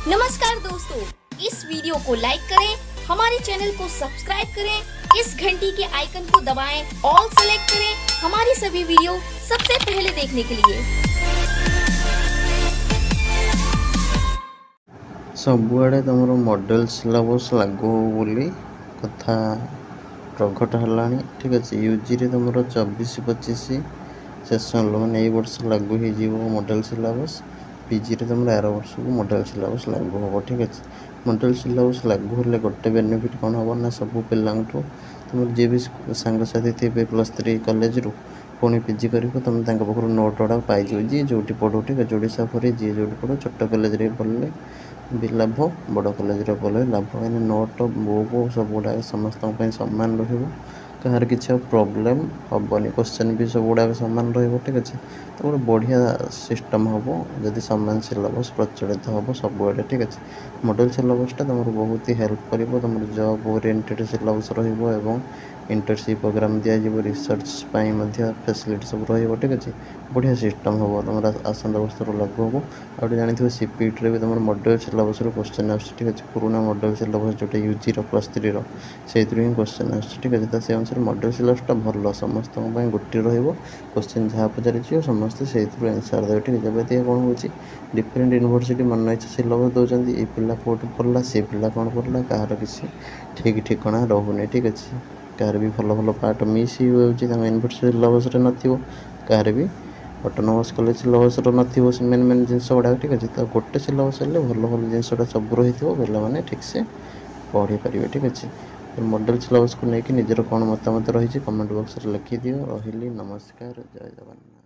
नमस्कार दोस्तों, इस वीडियो को लाइक करें, हमारे चैनल को सब्सक्राइब करें, इस घंटी के आइकन को दबाएं, ऑल सेलेक्ट करें हमारी सभी वीडियो सबसे पहले देखने के लिए। सबुआड़े तुम मॉडल सिलेबस लागू बोली कथा प्रकट है। ठीक अच्छे यूजी रे तुम 24-25 सेसन मैंने वर्ष लागू हो मॉडल सिलेबस। पीजी रे तुम 11 वर्ष को मॉडल सिलेबस लागू हम। ठीक अच्छे मॉडल सिलेबस लागू हेल्ले गोटे बेनिफिट कौन हम ना सब पिला तुम जी भी सांगसाथी थे +3 कॉलेज रू पुणी पीजी कर तुम पाखर नोट गुड़ा पाई जी जो पढ़ो। ठीक है ओडिशा परी जी जो पढ़ो छोट कॉलेज पढ़ले भी लाभ बड़ कॉलेज पढ़ले लाभ कहीं नोट बुक सब गुड़ा समस्त सामान रहार किसी प्रोब्लेम हेनी क्वेश्चन भी सब गुड़ा सामान रही। ठीक अच्छे तो गोटे बढ़िया सिस्टम हम जदि सामान सिलेबस प्रचलित हम सब आड़े। ठीक अच्छे मॉडल सिलेबसटा तुम बहुत ही हेल्प कर तुम जॉब ओरिएंटेड सिलेबस रही इंटर्नशिप प्रोग्राम दिज्व रिसर्च फैसिलिटी सब रही। ठीक अच्छे बढ़िया सिस्टम हम तुम आसंता वर्ष लागू हम। आगे जानी सीपीटी भी तुम मॉडल सिलेबस क्वेश्चन आस। ठीक अच्छे पुराना मॉडल सिलेबस जोटा यूजी +3 से क्वेश्चन आस। ठीक अच्छे तो से अनुसार मॉडल सिलेबसटा भल समस्त गोटे क्वेश्चन जहाँ पचार समस्ते से आंसर देवे। ठीक है जब कौन हो डिफरेन्ट यूनिवर्सिटी मन इच्छा सिलेबस दौरान ये पिला कौट पढ़ला सी पिला कौन पढ़ला कହାର किसी ठीक ठिकाना रोने। ठीक अच्छे कହାର भी भल भल पार्ट मिस यूनिवर्सिटी सिलेबस कହାର भी ऑटोनोमस कॉलेज सिलेबस न मेन मेन जिन गुड़ा। ठीक अच्छे तो गोटे सिलेबस भल भल जिनसा सब रही पे ठीक से पढ़ी पारे। ठीक अच्छे मॉडल सिलेबस को लेकिन निजर कौन मतामत रही कमेंट बॉक्स में लिखिदियो। रही नमस्कार, जय जगन्नाथ।